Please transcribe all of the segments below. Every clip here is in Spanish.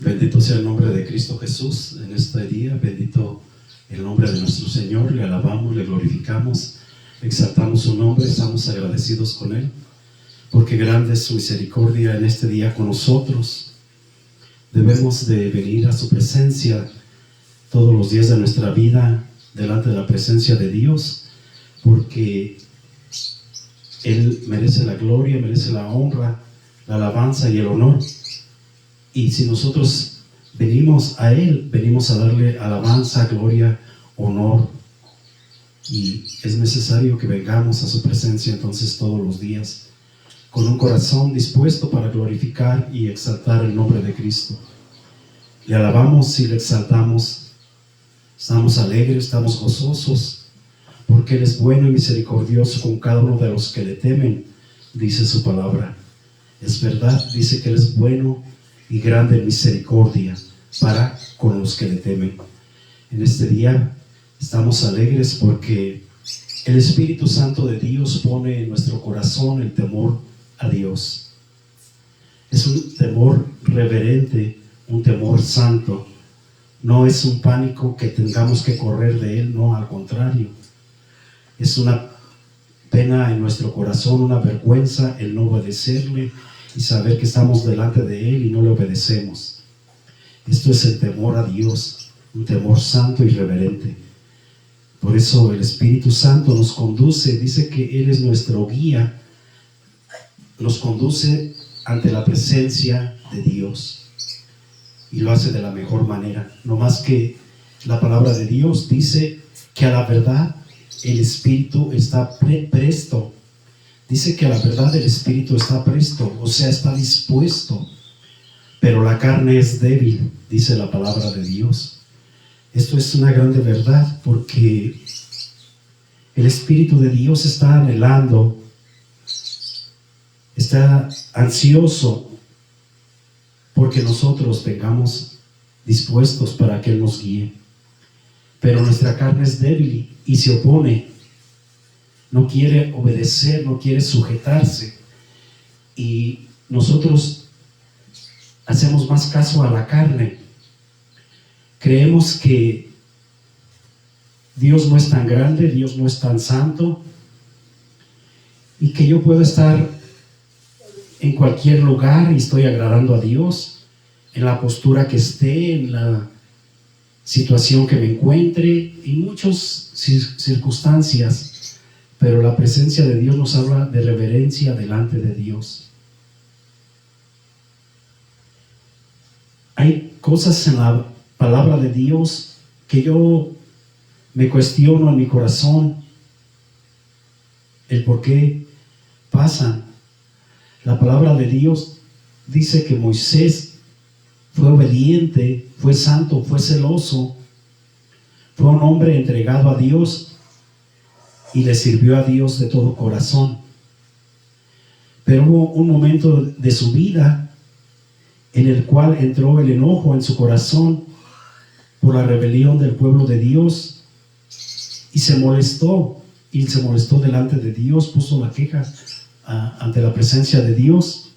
Bendito sea el nombre de Cristo Jesús en este día. Bendito el nombre de nuestro Señor. Le alabamos, le glorificamos, exaltamos su nombre. Estamos agradecidos con Él, porque grande es su misericordia en este día con nosotros. Debemos de venir a su presencia todos los días de nuestra vida, delante de la presencia de Dios, porque Él merece la gloria, merece la honra, la alabanza y el honor. Y si nosotros venimos a Él, venimos a darle alabanza, gloria, honor. Y es necesario que vengamos a su presencia entonces todos los días, con un corazón dispuesto para glorificar y exaltar el nombre de Cristo. Le alabamos y le exaltamos. Estamos alegres, estamos gozosos, porque Él es bueno y misericordioso con cada uno de los que le temen, dice su palabra. Es verdad, dice que Él es bueno y grande en misericordia para con los que le temen. En este día estamos alegres porque el Espíritu Santo de Dios pone en nuestro corazón el temor a Dios. Es un temor reverente, un temor santo. No es un pánico que tengamos que correr de Él, no, al contrario. Es una pena en nuestro corazón, una vergüenza el no obedecerle y saber que estamos delante de Él y no le obedecemos. Esto es el temor a Dios, un temor santo y reverente. Por eso el Espíritu Santo nos conduce, dice que Él es nuestro guía, nos conduce ante la presencia de Dios. Y lo hace de la mejor manera. No más que la palabra de Dios dice que a la verdad el Espíritu está presto. Dice que a la verdad el Espíritu está presto, o sea, está dispuesto. Pero la carne es débil, dice la palabra de Dios. Esto es una grande verdad, porque el Espíritu de Dios está anhelando, está ansioso porque nosotros vengamos dispuestos para que Él nos guíe. Pero nuestra carne es débil y se opone, no quiere obedecer, no quiere sujetarse, y nosotros hacemos más caso a la carne. Creemos que Dios no es tan grande, Dios no es tan santo, y que yo puedo estar en cualquier lugar y estoy agradando a Dios, en la postura que esté, en la situación que me encuentre, en muchas circunstancias. Pero la presencia de Dios nos habla de reverencia delante de Dios. Hay cosas en la palabra de Dios que yo me cuestiono en mi corazón el por qué pasan. La palabra de Dios dice que Moisés fue obediente, fue santo, fue celoso, fue un hombre entregado a Dios y le sirvió a Dios de todo corazón. Pero hubo un momento de su vida en el cual entró el enojo en su corazón por la rebelión del pueblo de Dios, y se molestó delante de Dios, puso la queja ante la presencia de Dios,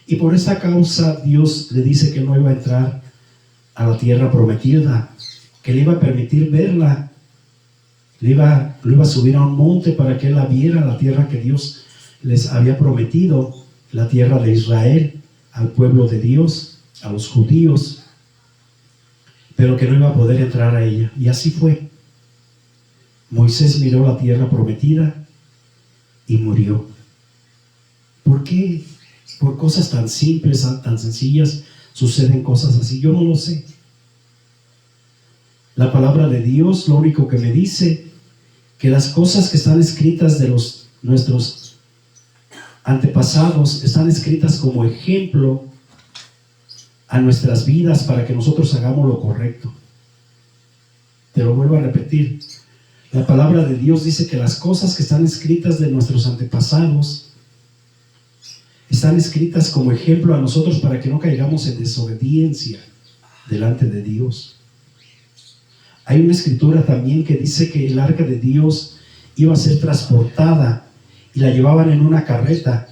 y por esta causa Dios le dice que no iba a entrar a la tierra prometida, que le iba a permitir verla, lo iba a subir a un monte para que él la viera, la tierra que Dios les había prometido, la tierra de Israel, al pueblo de Dios, a los judíos, pero que no iba a poder entrar a ella. Y así fue. Moisés miró la tierra prometida y murió. ¿Por qué? Por cosas tan simples, tan sencillas, suceden cosas así. Yo no lo sé. La palabra de Dios lo único que me dice, que las cosas que están escritas de nuestros antepasados están escritas como ejemplo a nuestras vidas para que nosotros hagamos lo correcto. Te lo vuelvo a repetir. La palabra de Dios dice que las cosas que están escritas de nuestros antepasados están escritas como ejemplo a nosotros para que no caigamos en desobediencia delante de Dios. Hay una escritura también que dice que el arca de Dios iba a ser transportada y la llevaban en una carreta,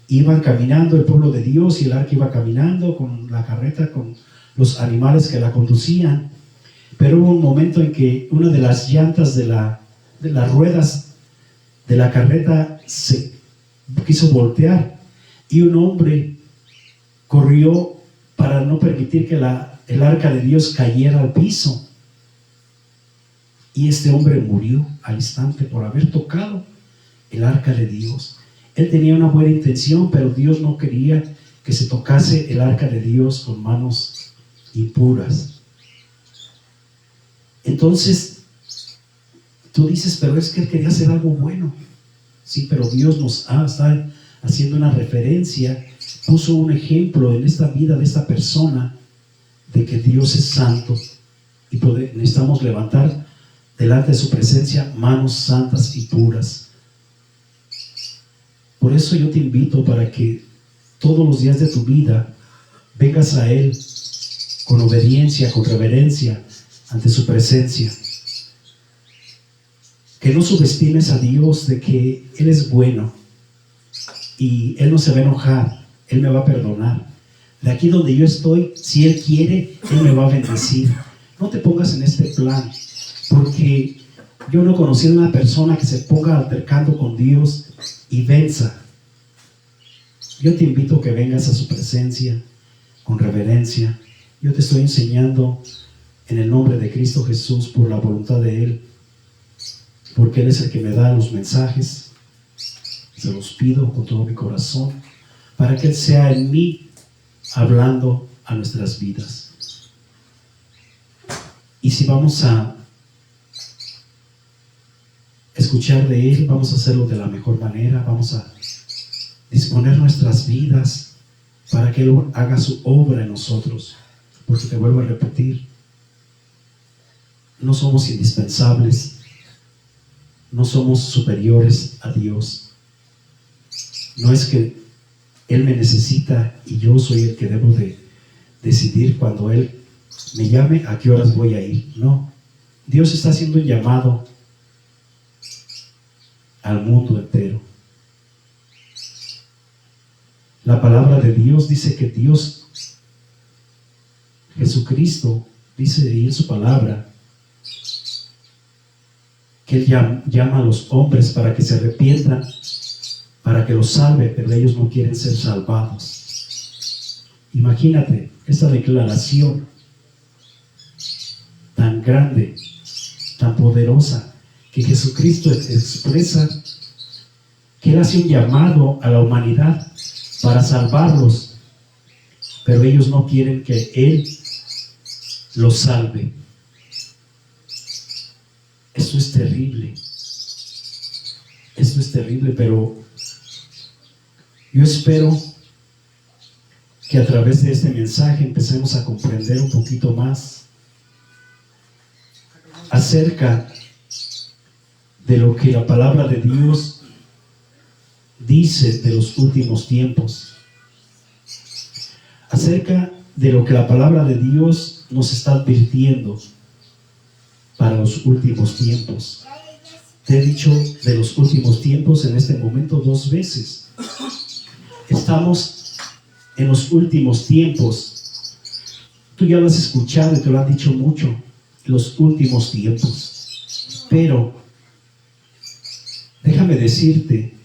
iban caminando el pueblo de Dios y el arca iba caminando con la carreta, con los animales que la conducían. Pero hubo un momento en que una de las llantas de las ruedas de la carreta se quiso voltear y un hombre corrió para no permitir que el arca de Dios cayera al piso. Y este hombre murió al instante por haber tocado el arca de Dios. Él tenía una buena intención, pero Dios no quería que se tocase el arca de Dios con manos impuras. Entonces, tú dices, pero es que él quería hacer algo bueno. Sí, pero Dios nos está haciendo una referencia, puso un ejemplo en esta vida de esta persona de que Dios es santo y necesitamos levantar delante de su presencia manos santas y puras. Por eso yo te invito para que todos los días de tu vida vengas a Él con obediencia, con reverencia ante su presencia. Que no subestimes a Dios de que Él es bueno y Él no se va a enojar, Él me va a perdonar. De aquí donde yo estoy, si Él quiere, Él me va a bendecir. No te pongas en este plan, porque yo no he conocido a una persona que se ponga altercando con Dios y venza. Yo te invito a que vengas a su presencia con reverencia. Yo te estoy enseñando en el nombre de Cristo Jesús, por la voluntad de Él, porque Él es el que me da los mensajes. Se los pido con todo mi corazón para que Él sea en mí hablando a nuestras vidas. Y si vamos a escuchar de Él, vamos a hacerlo de la mejor manera. Vamos a disponer nuestras vidas para que Él haga su obra en nosotros. Porque te vuelvo a repetir, no somos indispensables, no somos superiores a Dios. No es que Él me necesita y yo soy el que debo de decidir cuando Él me llame a qué horas voy a ir. No, Dios está haciendo un llamado al mundo entero. La palabra de Dios dice que Dios, Jesucristo, dice ahí en su palabra que Él llama a los hombres para que se arrepientan, para que los salve, pero ellos no quieren ser salvados. Imagínate esta declaración tan grande, tan poderosa, que Jesucristo expresa, que Él hace un llamado a la humanidad para salvarlos, pero ellos no quieren que Él los salve. Esto es terrible. Esto es terrible, pero yo espero que a través de este mensaje empecemos a comprender un poquito más acerca de lo que la palabra de Dios dice de los últimos tiempos, acerca de lo que la palabra de Dios nos está advirtiendo para los últimos tiempos. Te he dicho de los últimos tiempos en este momento 2 veces. Estamos en los últimos tiempos. Tú ya lo has escuchado y te lo han dicho mucho, los últimos tiempos. Pero déjame decirte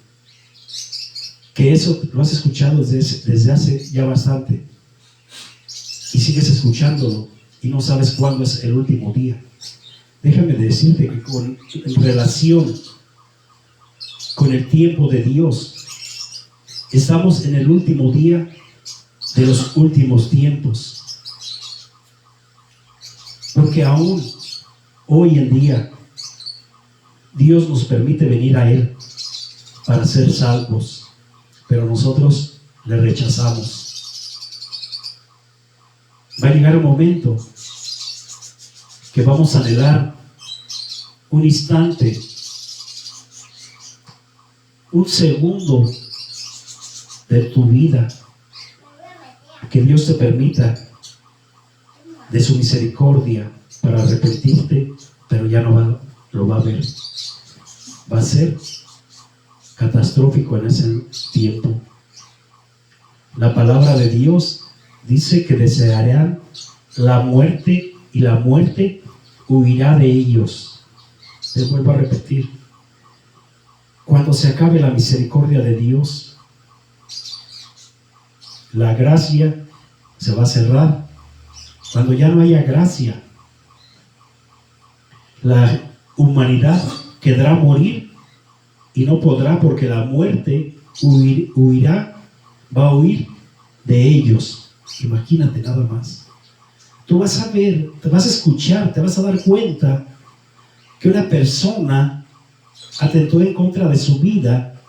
que eso lo has escuchado desde hace ya bastante y sigues escuchándolo y no sabes cuándo es el último día. Déjame decirte que en relación con el tiempo de Dios, estamos en el último día de los últimos tiempos. Porque aún hoy en día Dios nos permite venir a Él para ser salvos, pero nosotros le rechazamos. Va a llegar un momento que vamos a anhelar un instante, un segundo de tu vida, que Dios te permita de su misericordia para arrepentirte, pero ya no lo va a ver. Va a ser catastrófico en ese tiempo. La palabra de Dios dice que desearán la muerte y la muerte huirá de ellos. Les vuelvo a repetir. Cuando se acabe la misericordia de Dios, la gracia se va a cerrar. Cuando ya no haya gracia, la humanidad quedará morir y no podrá, porque la muerte va a huir de ellos. Imagínate nada más. Tú vas a ver, te vas a escuchar, te vas a dar cuenta que una persona atentó en contra de su vida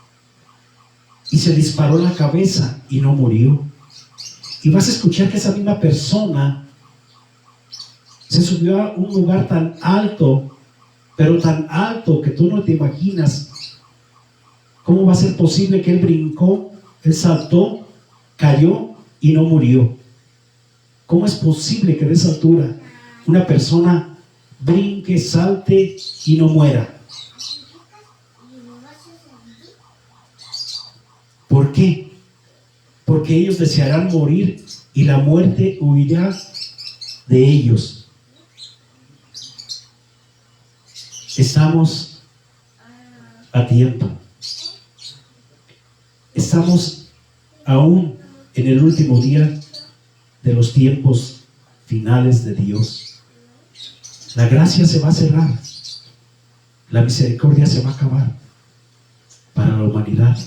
y se disparó en la cabeza y no murió. Y vas a escuchar que esa misma persona se subió a un lugar tan alto, pero tan alto que tú no te imaginas. ¿Cómo va a ser posible que él brincó, él saltó, cayó y no murió? ¿Cómo es posible que de esa altura una persona brinque, salte y no muera? ¿Por qué? Porque ellos desearán morir y la muerte huirá de ellos. Estamos a tiempo. Estamos aún en el último día de los tiempos finales de Dios. La gracia se va a cerrar. La misericordia se va a acabar para la humanidad,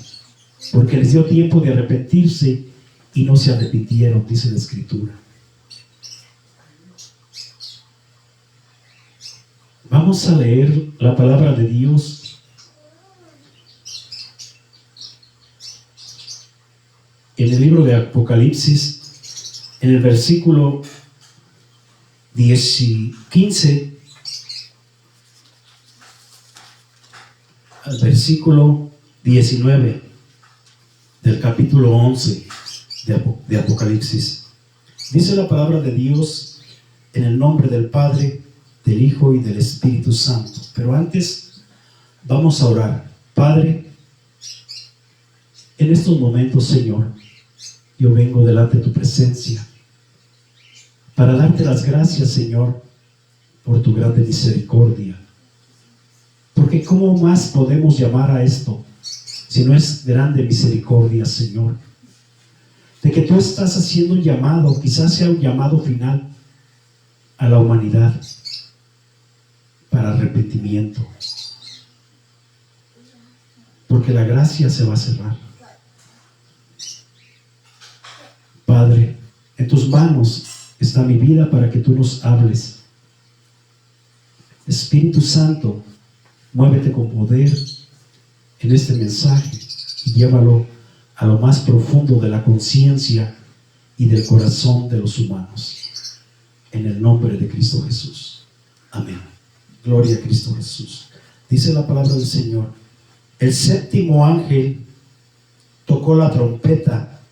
porque les dio tiempo de arrepentirse y no se arrepintieron, dice la Escritura. Vamos a leer la palabra de Dios en el libro de Apocalipsis, en el versículo 15 al versículo 19 del capítulo 11 de Apocalipsis. Dice la palabra de Dios en el nombre del Padre, del Hijo y del Espíritu Santo. Pero antes vamos a orar. Padre, en estos momentos, Señor, yo vengo delante de tu presencia para darte las gracias, Señor, por tu grande misericordia. Porque ¿cómo más podemos llamar a esto si no es grande misericordia, Señor? De que tú estás haciendo un llamado, quizás sea un llamado final a la humanidad para arrepentimiento. Porque la gracia se va a cerrar. Padre, en tus manos está mi vida para que tú nos hables. Espíritu Santo, muévete con poder en este mensaje y llévalo a lo más profundo de la conciencia y del corazón de los humanos. En el nombre de Cristo Jesús. Amén. Gloria a Cristo Jesús. Dice la palabra del Señor: el séptimo ángel tocó la trompeta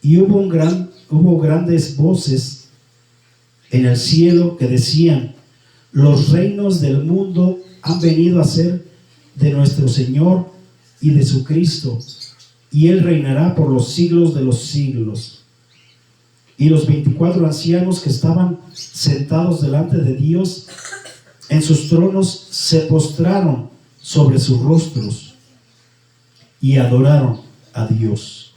y hubo grandes voces en el cielo que decían: los reinos del mundo han venido a ser de nuestro Señor y de su Cristo, y Él reinará por los siglos de los siglos. Y los 24 ancianos que estaban sentados delante de Dios en sus tronos se postraron sobre sus rostros y adoraron a Dios,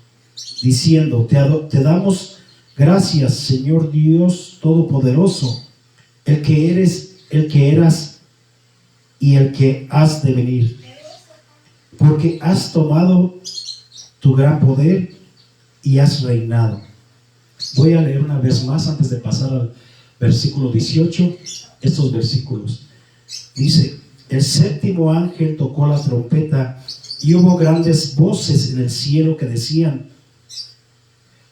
diciendo: te damos gracias, Señor Dios Todopoderoso, el que eres, el que eras y el que has de venir, porque has tomado tu gran poder y has reinado. Voy a leer una vez más antes de pasar al versículo 18, estos versículos. Dice: el séptimo ángel tocó la trompeta y hubo grandes voces en el cielo que decían: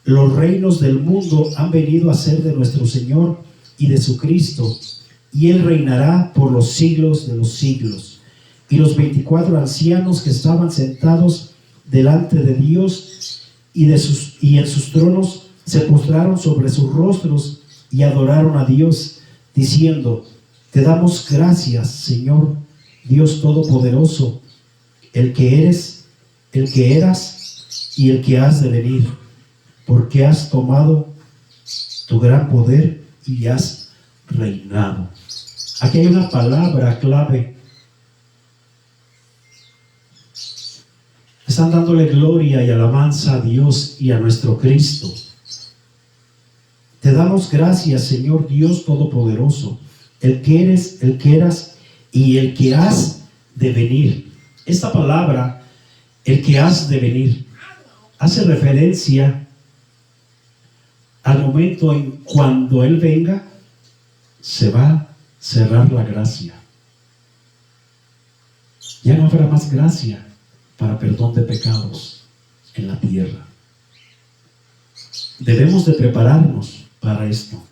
los reinos del mundo han venido a ser de nuestro Señor y de su Cristo, y Él reinará por los siglos de los siglos. Y los 24 ancianos que estaban sentados delante de Dios y en sus tronos se postraron sobre sus rostros y adoraron a Dios, diciendo: te damos gracias, Señor Dios Todopoderoso, el que eres, el que eras y el que has de venir, porque has tomado tu gran poder y has reinado. Aquí hay una palabra clave. Están dándole gloria y alabanza a Dios y a nuestro Cristo. Te damos gracias, Señor Dios Todopoderoso, el que eres, el que eras y el que has de venir. Esta palabra, el que has de venir, hace referencia al momento en cuando Él venga, se va a cerrar la gracia. Ya no habrá más gracia para perdón de pecados en la tierra. Debemos de prepararnos para esto.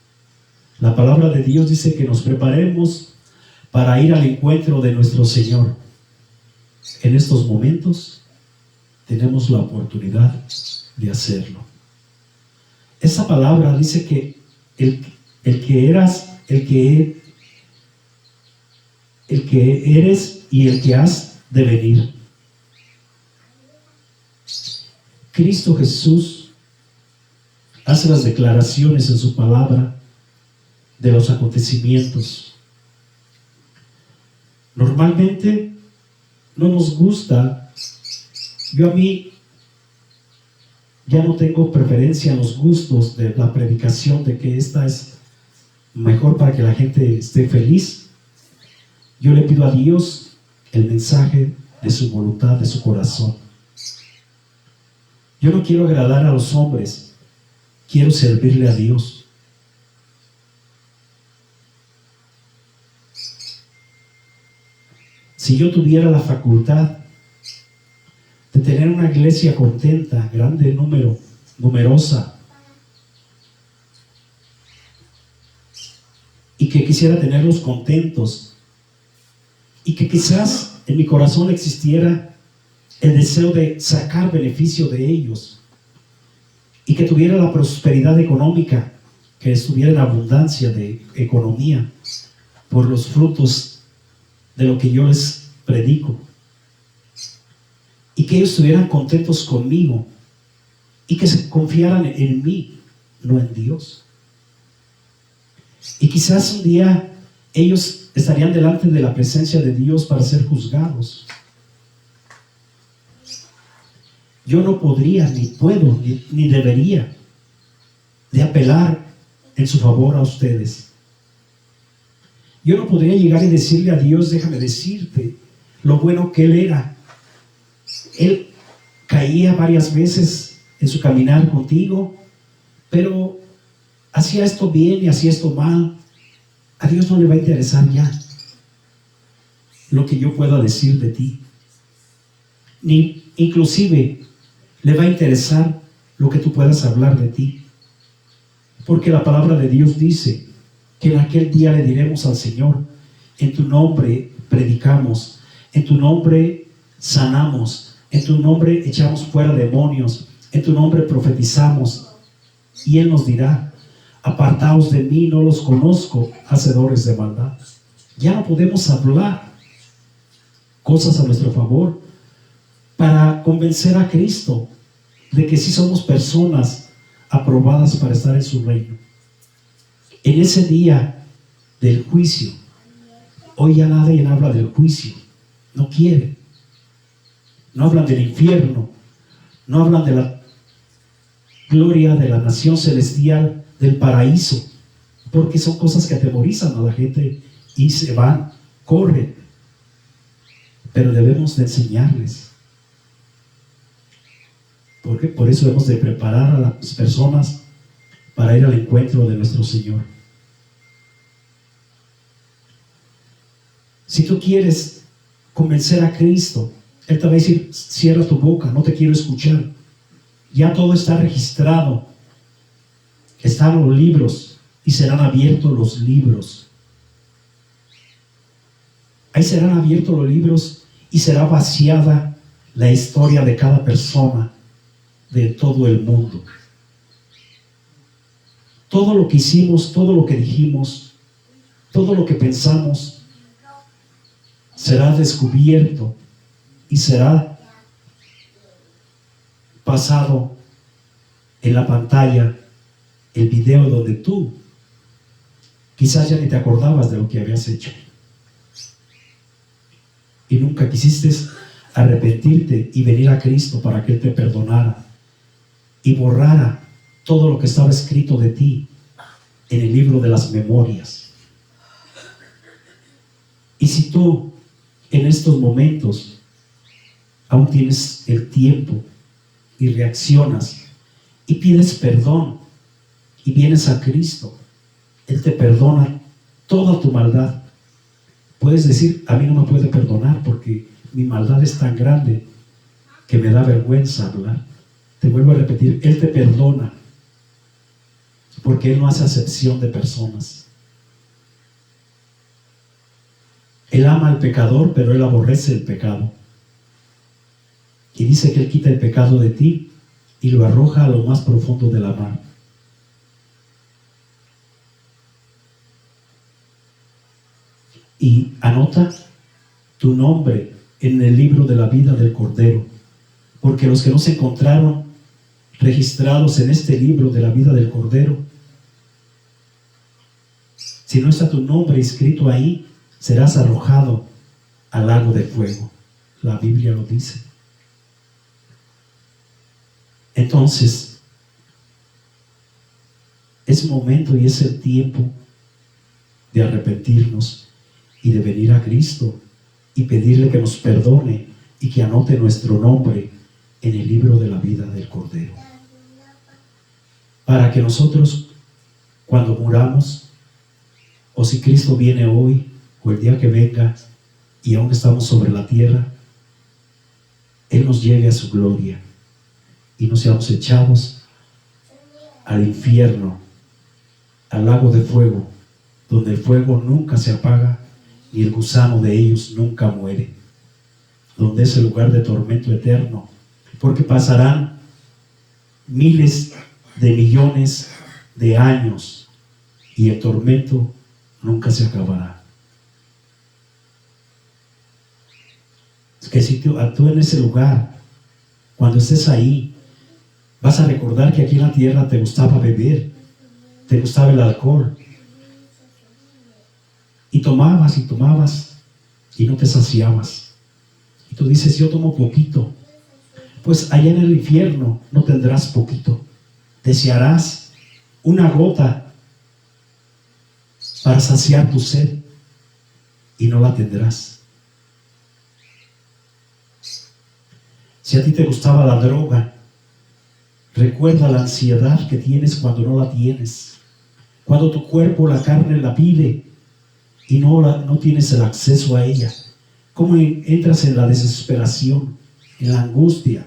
La palabra de Dios dice que nos preparemos para ir al encuentro de nuestro Señor. En estos momentos tenemos la oportunidad de hacerlo. Esa palabra dice que el que eras, el que eres y el que has de venir. Cristo Jesús hace las declaraciones en su palabra de los acontecimientos. Normalmente no nos gusta. Yo a mí ya no tengo preferencia en los gustos de la predicación, de que esta es mejor para que la gente esté feliz. Yo le pido a Dios el mensaje de su voluntad, de su corazón. Yo no quiero agradar a los hombres, quiero servirle a Dios. Si yo tuviera la facultad de tener una iglesia contenta, grande número, numerosa, y que quisiera tenerlos contentos, y que quizás en mi corazón existiera el deseo de sacar beneficio de ellos, y que tuviera la prosperidad económica, que estuviera en abundancia de economía por los frutos de lo que yo les predico, y que ellos estuvieran contentos conmigo y que se confiaran en mí, no en Dios. Y quizás un día ellos estarían delante de la presencia de Dios para ser juzgados. Yo no podría, ni puedo, ni debería de apelar en su favor a ustedes. Yo no podría llegar y decirle a Dios: déjame decirte lo bueno que Él era. Él caía varias veces en su caminar contigo, pero hacía esto bien y hacía esto mal. A Dios no le va a interesar ya lo que yo pueda decir de ti, ni inclusive le va a interesar lo que tú puedas hablar de ti, porque la palabra de Dios dice que en aquel día le diremos al Señor: en tu nombre predicamos, en tu nombre sanamos, en tu nombre echamos fuera demonios, en tu nombre profetizamos. Y Él nos dirá: apartaos de mí, no los conozco, hacedores de maldad. Ya no podemos hablar cosas a nuestro favor para convencer a Cristo de que sí somos personas aprobadas para estar en su reino. En ese día del juicio, hoy ya nadie habla del juicio, no quiere. No hablan del infierno, no hablan de la gloria de la nación celestial, del paraíso, porque son cosas que atemorizan a la gente y se van, corren. Pero debemos de enseñarles, porque por eso debemos de preparar a las personas para ir al encuentro de nuestro Señor. Si tú quieres convencer a Cristo, Él te va a decir: cierra tu boca, no te quiero escuchar. Ya todo está registrado, están los libros y serán abiertos los libros. Ahí serán abiertos los libros y será vaciada la historia de cada persona de todo el mundo. Todo lo que hicimos, todo lo que dijimos, todo lo que pensamos será descubierto y será pasado en la pantalla el video donde tú quizás ya ni te acordabas de lo que habías hecho y nunca quisiste arrepentirte y venir a Cristo para que Él te perdonara y borrara todo lo que estaba escrito de ti en el libro de las memorias. Y si tú en estos momentos aún tienes el tiempo y reaccionas y pides perdón y vienes a Cristo, Él te perdona toda tu maldad. Puedes decir, a mí no me puede perdonar porque mi maldad es tan grande que me da vergüenza hablar. Te vuelvo a repetir, Él te perdona porque Él no hace acepción de personas. Él ama al pecador, pero Él aborrece el pecado. Y dice que Él quita el pecado de ti y lo arroja a lo más profundo de la mar. Y anota tu nombre en el libro de la vida del Cordero, porque los que no se encontraron registrados en este libro de la vida del Cordero, si no está tu nombre escrito ahí, serás arrojado al lago de fuego. La Biblia lo dice. Entonces, es momento y es el tiempo de arrepentirnos y de venir a Cristo y pedirle que nos perdone y que anote nuestro nombre en el libro de la vida del Cordero. Para que nosotros, cuando muramos, o si Cristo viene hoy, o el día que venga, y aún estamos sobre la tierra, Él nos lleve a su gloria y no seamos echados al infierno, al lago de fuego, donde el fuego nunca se apaga y el gusano de ellos nunca muere, donde es el lugar de tormento eterno, porque pasarán miles de millones de años y el tormento nunca se acabará. Es que si tú en ese lugar, cuando estés ahí, vas a recordar que aquí en la tierra te gustaba beber, te gustaba el alcohol, y tomabas y no te saciabas. Y tú dices, yo tomo poquito. Pues allá en el infierno no tendrás poquito. Desearás una gota para saciar tu sed y no la tendrás. Si a ti te gustaba la droga, recuerda la ansiedad que tienes cuando no la tienes. Cuando tu cuerpo, la carne, la pide y no tienes el acceso a ella. Cómo entras en la desesperación, en la angustia,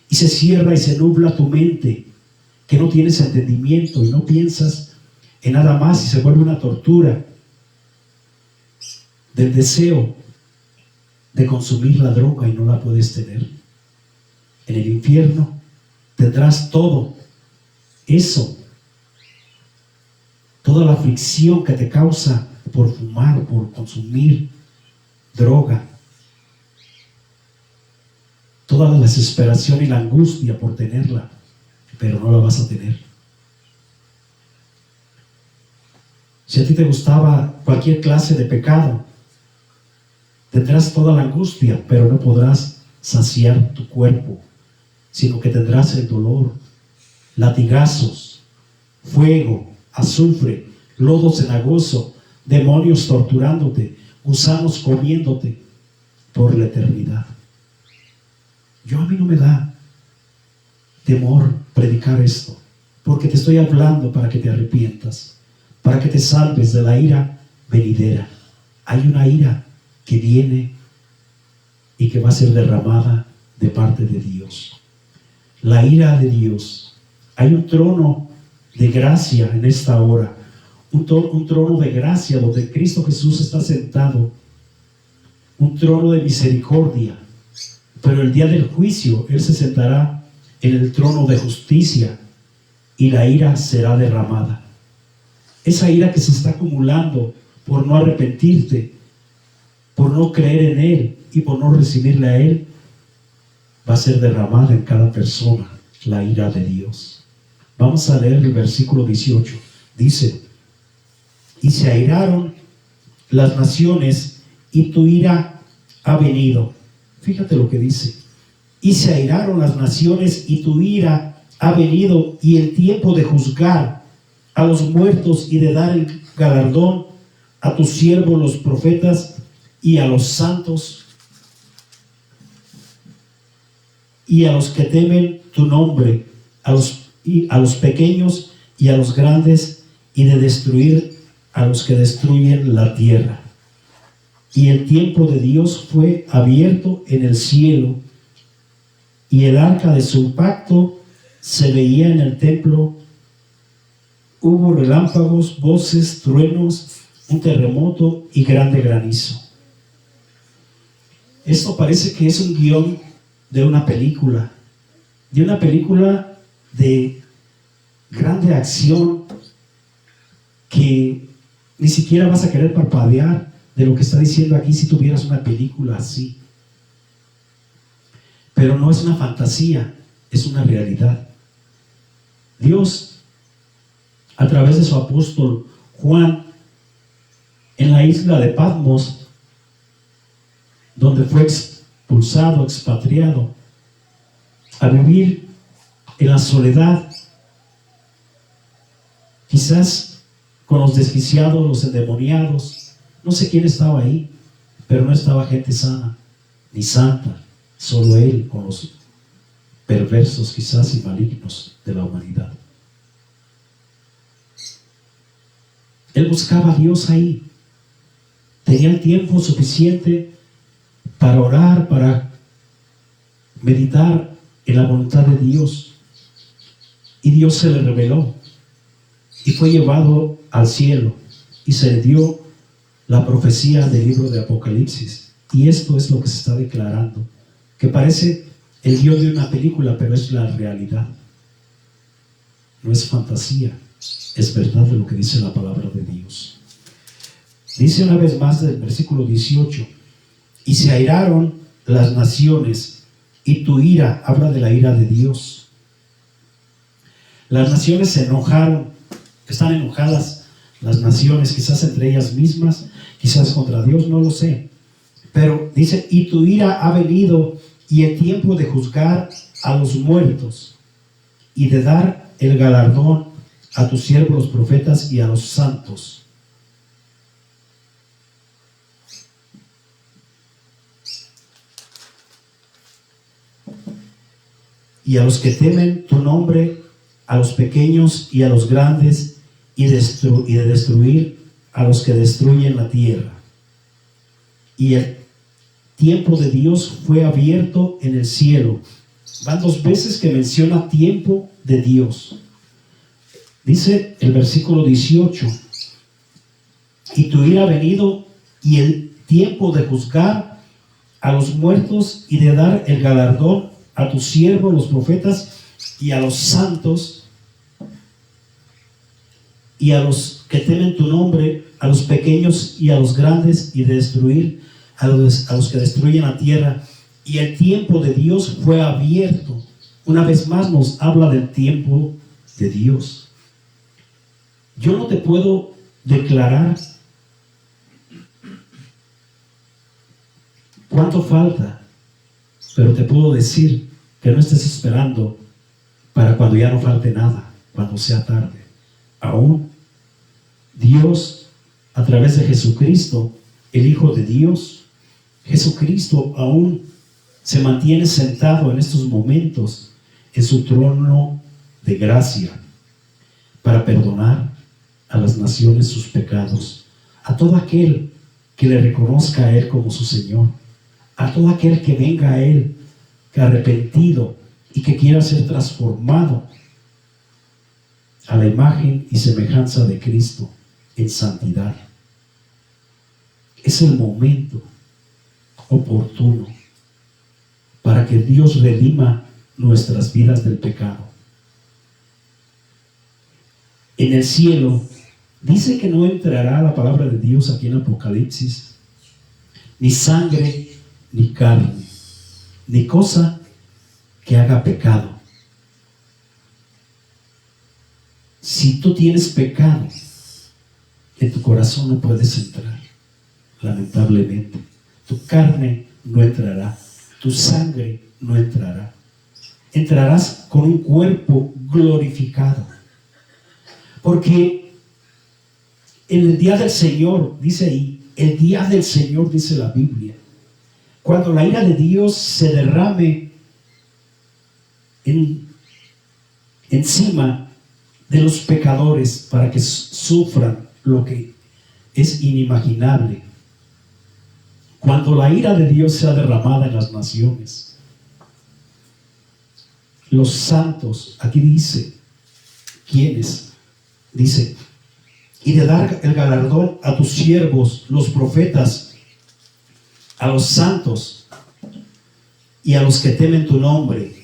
y se cierra y se nubla tu mente, que no tienes entendimiento y no piensas en nada más y se vuelve una tortura del deseo de consumir la droga y no la puedes tener. En el infierno tendrás todo eso, toda la aflicción que te causa por fumar, por consumir droga, toda la desesperación y la angustia por tenerla, pero no la vas a tener. Si a ti te gustaba cualquier clase de pecado, tendrás toda la angustia, pero no podrás saciar tu cuerpo, sino que tendrás el dolor, latigazos, fuego, azufre, lodo cenagoso, demonios torturándote, gusanos comiéndote por la eternidad. A mí no me da temor predicar esto, porque te estoy hablando para que te arrepientas, para que te salves de la ira venidera. Hay una ira que viene y que va a ser derramada de parte de Dios. La ira de Dios. Hay un trono de gracia en esta hora, un trono de gracia donde Cristo Jesús está sentado, un trono de misericordia, pero el día del juicio Él se sentará en el trono de justicia y la ira será derramada. Esa ira que se está acumulando por no arrepentirte, por no creer en Él y por no recibirle a Él, va a ser derramada en cada persona, la ira de Dios. Vamos a leer el versículo 18. Dice: y se airaron las naciones y tu ira ha venido. Fíjate lo que dice: y se airaron las naciones y tu ira ha venido, y el tiempo de juzgar a los muertos y de dar el galardón a tus siervos los profetas y a los santos y a los que temen tu nombre, a los pequeños y a los grandes, y de destruir a los que destruyen la tierra. Y el tiempo de Dios fue abierto en el cielo, y el arca de su pacto se veía en el templo. Hubo relámpagos, voces, truenos, un terremoto y grande granizo. Esto parece que es un guión de una película de grande acción, que ni siquiera vas a querer parpadear de lo que está diciendo aquí si tuvieras una película así. Pero no es una fantasía, es una realidad. Dios, a través de su apóstol Juan, en la isla de Patmos, donde fue expulsado, expatriado, a vivir en la soledad, quizás con los desquiciados, los endemoniados. No sé quién estaba ahí, pero no estaba gente sana ni santa, solo él con los perversos quizás y malignos de la humanidad. Él buscaba a Dios ahí, tenía el tiempo suficiente para orar, para meditar en la voluntad de Dios, y Dios se le reveló y fue llevado al cielo, y se le dio la profecía del libro de Apocalipsis. Y esto es lo que se está declarando, que parece el guión de una película, pero es la realidad, no es fantasía, es verdad de lo que dice la palabra de Dios. Dice una vez más del versículo 18: y se airaron las naciones y tu ira, habla de la ira de Dios. Las naciones se enojaron, están enojadas las naciones, quizás entre ellas mismas, quizás contra Dios, no lo sé. Pero dice: y tu ira ha venido, y el tiempo de juzgar a los muertos y de dar el galardón a tus siervos los profetas y a los santos. Y a los que temen tu nombre, a los pequeños y a los grandes, y de destruir a los que destruyen la tierra. Y el tiempo de Dios fue abierto en el cielo. Van dos veces que menciona tiempo de Dios. Dice el versículo 18: y tu ira ha venido, y el tiempo de juzgar a los muertos y de dar el galardón a tus siervos los profetas y a los santos y a los que temen tu nombre, a los pequeños y a los grandes, y de destruir a los que destruyen la tierra. Y el tiempo de Dios fue abierto. Una vez más nos habla del tiempo de Dios. Yo no te puedo declarar cuánto falta, pero te puedo decir que no estés esperando para cuando ya no falte nada, cuando sea tarde. Aún Dios, a través de Jesucristo, el Hijo de Dios, Jesucristo aún se mantiene sentado en estos momentos en su trono de gracia para perdonar a las naciones sus pecados, a todo aquel que le reconozca a Él como su Señor, a todo aquel que venga a Él, que arrepentido y que quiera ser transformado a la imagen y semejanza de Cristo en santidad. Es el momento oportuno para que Dios redima nuestras vidas del pecado. En el cielo dice que no entrará la palabra de Dios aquí en Apocalipsis, ni sangre, ni carne, ni cosa que haga pecado. Si tú tienes pecado, en tu corazón no puedes entrar, lamentablemente. Tu carne no entrará, tu sangre no entrará. Entrarás con un cuerpo glorificado. Porque en el día del Señor, dice ahí, el día del Señor, dice la Biblia, cuando la ira de Dios se derrame encima de los pecadores para que sufran lo que es inimaginable. Cuando la ira de Dios sea derramada en las naciones, los santos, aquí dice, ¿quiénes? Dice, y de dar el galardón a tus siervos, los profetas, a los santos y a los que temen tu nombre,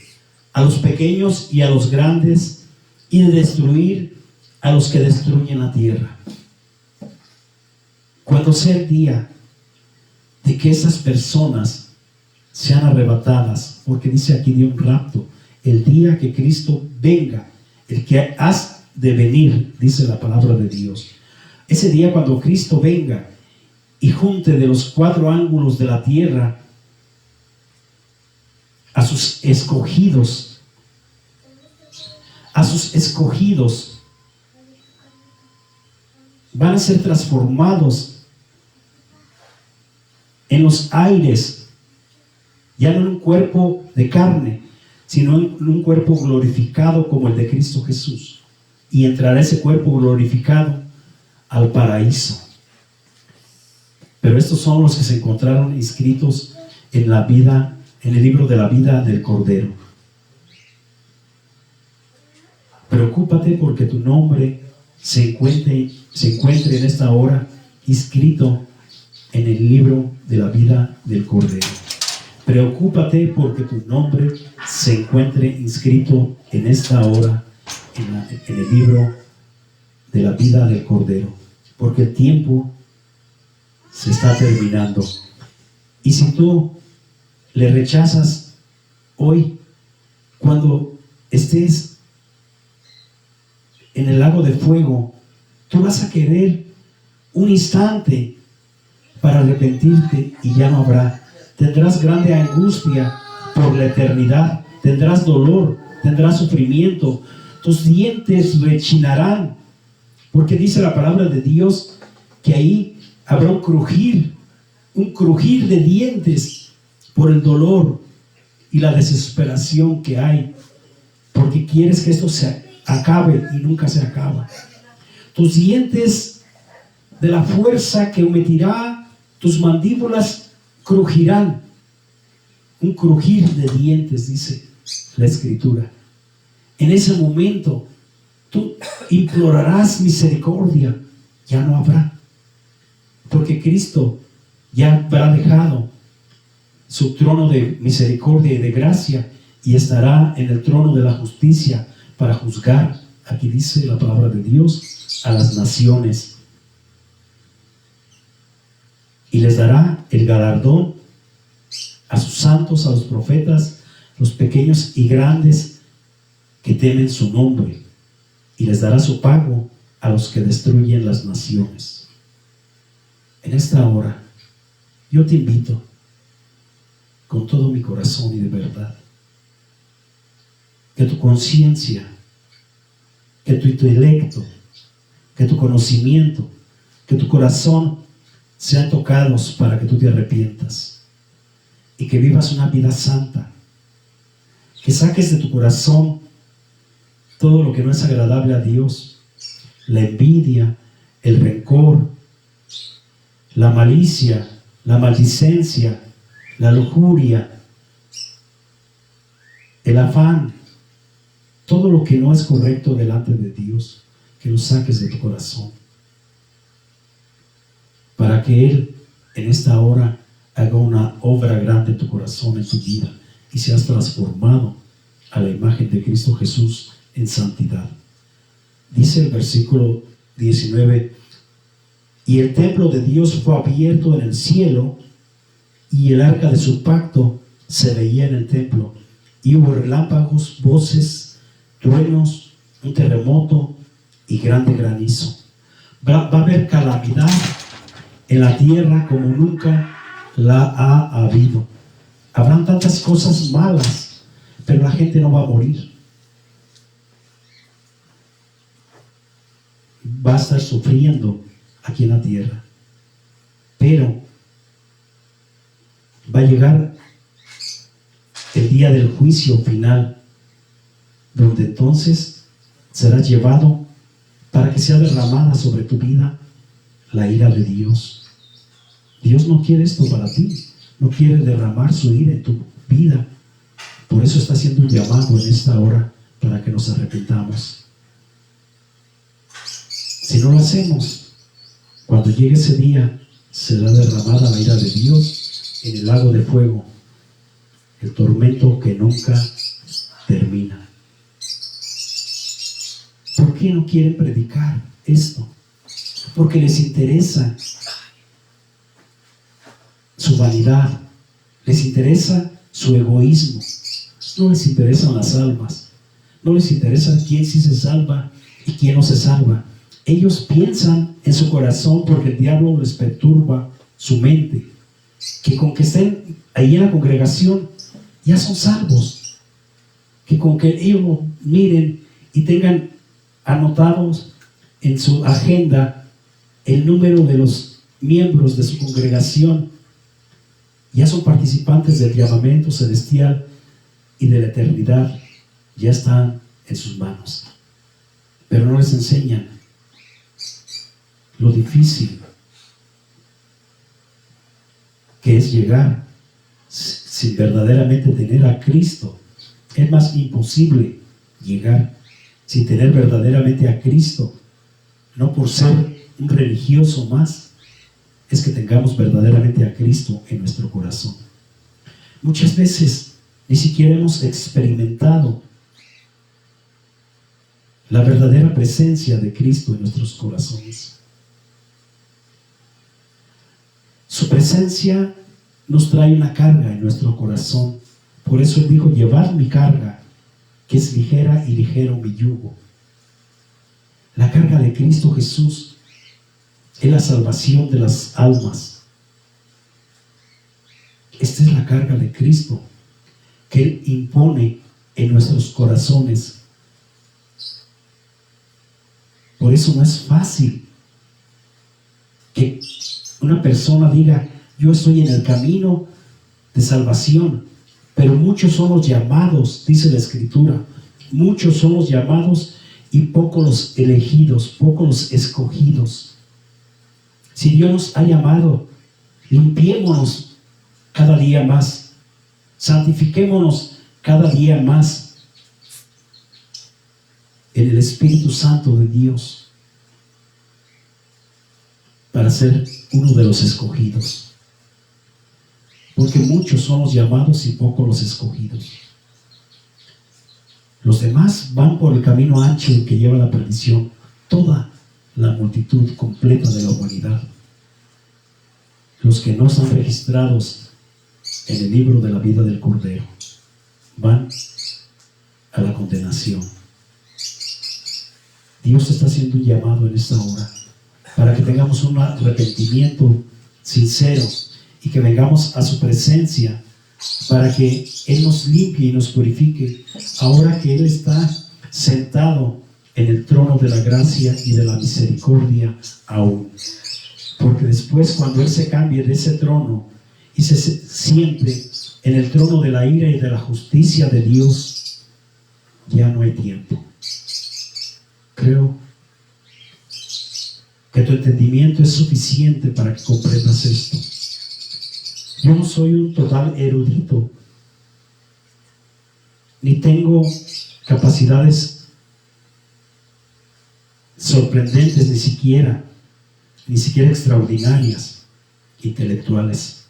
a los pequeños y a los grandes, y de destruir a los que destruyen la tierra. Cuando sea el día de que esas personas sean arrebatadas, porque dice aquí de un rapto, el día que Cristo venga, el que has de venir, dice la palabra de Dios. Ese día cuando Cristo venga y junte de los 4 ángulos de la tierra a sus escogidos, van a ser transformados en los aires, ya no en un cuerpo de carne, sino en un cuerpo glorificado como el de Cristo Jesús. Y entrará ese cuerpo glorificado al paraíso. Pero estos son los que se encontraron inscritos en la vida, en el libro de la vida del Cordero. Preocúpate porque tu nombre se encuentre en esta hora inscrito en el libro de la vida del Cordero. Preocúpate porque tu nombre se encuentre inscrito en esta hora en el libro de la vida del Cordero, porque el tiempo se está terminando. Y si tú le rechazas hoy, cuando estés en el lago de fuego, tú vas a querer un instante para arrepentirte y ya no habrá. Tendrás grande angustia por la eternidad, tendrás dolor, tendrás sufrimiento, tus dientes rechinarán, porque dice la palabra de Dios que ahí habrá un crujir de dientes por el dolor y la desesperación que hay, porque quieres que esto se acabe y nunca se acaba. Tus dientes, de la fuerza que metirá tus mandíbulas, crujirán. Un crujir de dientes, dice la Escritura. En ese momento tú implorarás misericordia, ya no habrá, porque Cristo ya habrá dejado su trono de misericordia y de gracia y estará en el trono de la justicia para juzgar, aquí dice la palabra de Dios, a las naciones, y les dará el galardón a sus santos, a los profetas, los pequeños y grandes que temen su nombre, y les dará su pago a los que destruyen las naciones. En esta hora yo te invito con todo mi corazón y de verdad, que tu conciencia, que tu intelecto, que tu conocimiento, que tu corazón sean tocados para que tú te arrepientas y que vivas una vida santa, que saques de tu corazón todo lo que no es agradable a Dios, la envidia, el rencor, la malicia, la maldicencia, la lujuria, el afán, todo lo que no es correcto delante de Dios, que lo saques de tu corazón, para que Él en esta hora haga una obra grande en tu corazón, en tu vida, y seas transformado a la imagen de Cristo Jesús en santidad. Dice el versículo 19: y el templo de Dios fue abierto en el cielo, y el arca de su pacto se veía en el templo, y hubo relámpagos, voces, truenos, un terremoto, y grande granizo. Va a haber calamidad en la tierra como nunca la ha habido. Habrán tantas cosas malas, pero la gente no va a morir. Va a estar sufriendo aquí en la tierra, pero va a llegar el día del juicio final, donde entonces serás llevado para que sea derramada sobre tu vida la ira de Dios. Dios no quiere esto para ti, no quiere derramar su ira en tu vida. Por eso está haciendo un llamado en esta hora para que nos arrepentamos. Si no lo hacemos, cuando llegue ese día, será derramada la ira de Dios en el lago de fuego, el tormento que nunca termina. ¿Por qué no quieren predicar esto? Porque les interesa su vanidad, les interesa su egoísmo, no les interesan las almas, no les interesa quién sí se salva y quién no se salva. Ellos piensan en su corazón, porque el diablo les perturba su mente, que con que estén ahí en la congregación ya son salvos, que con que ellos lo miren y tengan anotados en su agenda el número de los miembros de su congregación, ya son participantes del llamamiento celestial y de la eternidad, ya están en sus manos. Pero no les enseñan lo difícil que es llegar sin verdaderamente tener a Cristo. Es más imposible llegar sin tener verdaderamente a Cristo, no por ser un religioso más, es que tengamos verdaderamente a Cristo en nuestro corazón. Muchas veces ni siquiera hemos experimentado la verdadera presencia de Cristo en nuestros corazones. Su presencia nos trae una carga en nuestro corazón. Por eso Él dijo: llevad mi carga, que es ligera, y ligero mi yugo. La carga de Cristo Jesús es la salvación de las almas. Esta es la carga de Cristo que Él impone en nuestros corazones. Por eso no es fácil que una persona diga: yo estoy en el camino de salvación. Pero muchos son los llamados, dice la Escritura. Muchos son los llamados y pocos los elegidos, pocos los escogidos. Si Dios nos ha llamado, limpiémonos cada día más, santifiquémonos cada día más en el Espíritu Santo de Dios, para ser uno de los escogidos. Porque muchos son los llamados y pocos los escogidos. Los demás van por el camino ancho que lleva a la perdición, toda la multitud completa de la humanidad. Los que no están registrados en el libro de la vida del Cordero van a la condenación. Dios está haciendo un llamado en esta hora para que tengamos un arrepentimiento sincero y que vengamos a su presencia para que Él nos limpie y nos purifique, ahora que Él está sentado en el trono de la gracia y de la misericordia aún. Porque después, cuando Él se cambie de ese trono y se siente en el trono de la ira y de la justicia de Dios, ya no hay tiempo. Creo que tu entendimiento es suficiente para que comprendas esto. Yo no soy un total erudito, ni tengo capacidades sorprendentes, ni siquiera extraordinarias, intelectuales.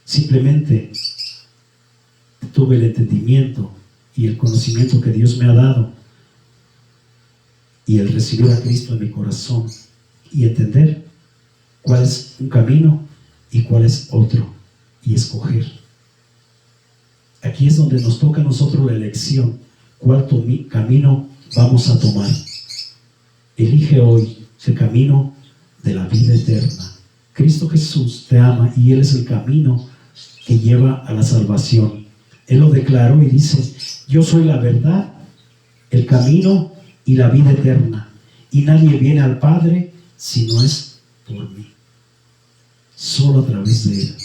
Simplemente tuve el entendimiento y el conocimiento que Dios me ha dado, y el recibir a Cristo en mi corazón y entender cuál es un camino y cuál es otro, y escoger. Aquí es donde nos toca a nosotros la elección, cuál camino vamos a tomar. Elige hoy el camino de la vida eterna. Cristo Jesús te ama y Él es el camino que lleva a la salvación. Él lo declaró y dice: yo soy la verdad, el camino y la vida eterna, y nadie viene al Padre si no es por mí. Solo a través de Él.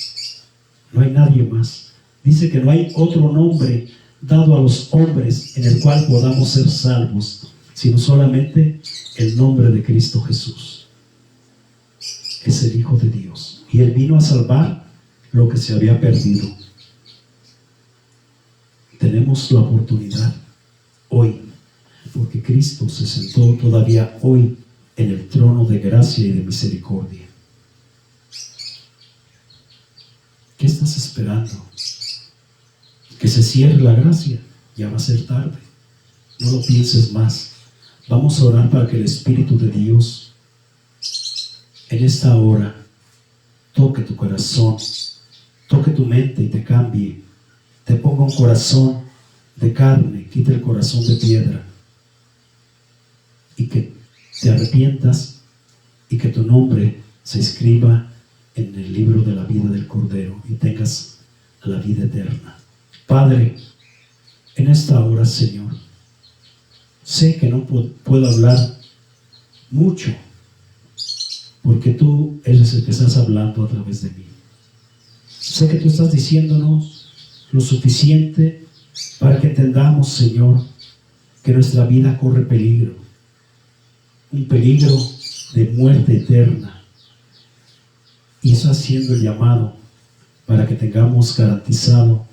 No hay nadie más. Dice que no hay otro nombre dado a los hombres en el cual podamos ser salvos, sino solamente el nombre de Cristo Jesús. Es el Hijo de Dios, y Él vino a salvar lo que se había perdido. Tenemos la oportunidad hoy, porque Cristo se sentó todavía hoy en el trono de gracia y de misericordia. ¿Qué estás esperando? Que se cierre la gracia. Ya va a ser tarde. No lo pienses más. Vamos a orar para que el Espíritu de Dios en esta hora toque tu corazón, toque tu mente y te cambie. Te ponga un corazón de carne, quite el corazón de piedra, y que te arrepientas y que tu nombre se escriba en el libro de la vida del Cordero y tengas la vida eterna. Padre, en esta hora, Señor, sé que no puedo hablar mucho, porque tú eres el que estás hablando a través de mí. Sé que tú estás diciéndonos lo suficiente para que entendamos, Señor, que nuestra vida corre peligro, un peligro de muerte eterna. Y eso haciendo el llamado para que tengamos garantizado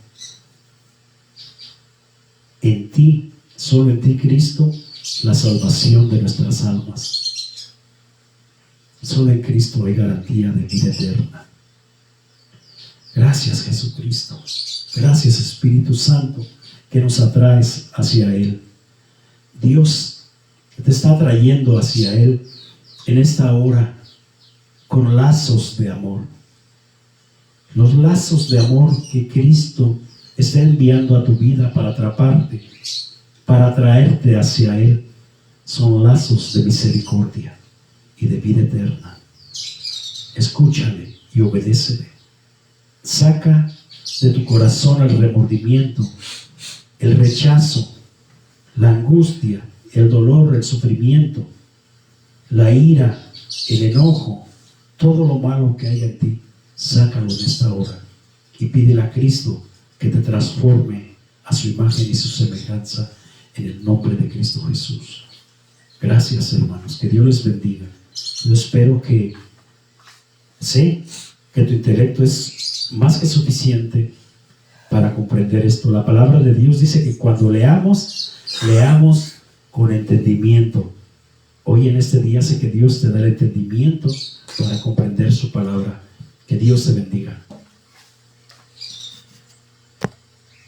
en ti, solo en ti, Cristo, la salvación de nuestras almas. Solo en Cristo hay garantía de vida eterna. Gracias, Jesucristo. Gracias, Espíritu Santo, que nos atraes hacia Él. Dios te está atrayendo hacia Él en esta hora con lazos de amor. Los lazos de amor que Cristo está enviando a tu vida para atraparte, para atraerte hacia Él, son lazos de misericordia y de vida eterna. Escúchale y obedécele. Saca de tu corazón el remordimiento, el rechazo, la angustia, el dolor, el sufrimiento, la ira, el enojo, todo lo malo que hay en ti. Sácalo en esta hora y pídele a Cristo que te transforme a su imagen y su semejanza en el nombre de Cristo Jesús. Gracias, hermanos, que Dios les bendiga. Yo espero que sé que tu intelecto es más que suficiente para comprender esto. La palabra de Dios dice que cuando leamos con entendimiento. Hoy en este día sé que Dios te da el entendimiento para comprender su palabra. Que Dios te bendiga.